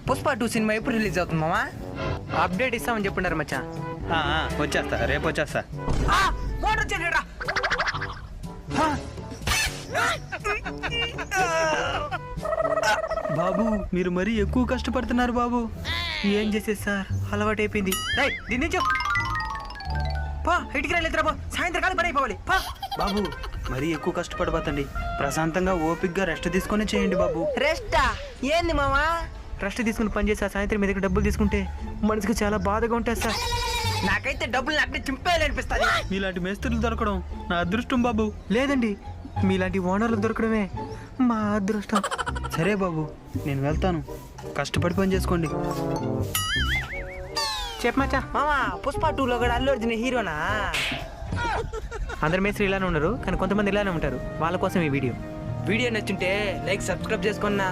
Pushpa 2 cinema ఎప్పుడు release అవుతుంది మామా? అప్డేట్ ఇస్తామని చెప్పుండారు మచ్చా. వచ్చేస్తా, రేపు వచ్చేస్తా. మోటార్ వచ్చేసాడురా. బాబు మీరు మరీ ఎక్కువ కష్టపడుతున్నారు బాబు. ఏం చేసేది సార్, అలవాటు అయిపోయింది. దీని నుంచి పా ఇంటికి రాలేదురా బా, సాయంత్రం కాలం పని అయిపోవాలి. పా బాబు మరీ ఎక్కువ కష్టపడబోతండి. ప్రశాంతంగా ఓపిక్గా రెస్ట్ తీసుకొని చేయండి బాబు. రెస్టా? ఏంది మామా? ట్రస్ట్ తీసుకుని పని చేసి సాయంత్రం మీ దగ్గర డబ్బులు తీసుకుంటే మనసుకు చాలా బాధగా ఉంటుంది సార్. నాకైతే డబ్బులు నాకు చింపేయాలనిపిస్తుంది. మీలాంటి మేస్త్రులు దొరకడం నా అదృష్టం బాబు. లేదండి, మీలాంటి ఓనర్లు దొరకడమే మా అదృష్టం. సరే బాబు నేను వెళ్తాను, కష్టపడి పని చేసుకోండి. చెప్పమచ్చా. మామా పుష్ప 2లో కూడా అల్లు అర్జున్ హీరోనా? అందరు మేస్త్రి ఇలానే ఉన్నారు, కానీ కొంతమంది ఇలానే ఉంటారు. వాళ్ళ కోసం ఈ వీడియో వీడియో నచ్చుంటే లైక్ సబ్స్క్రైబ్ చేసుకున్నా.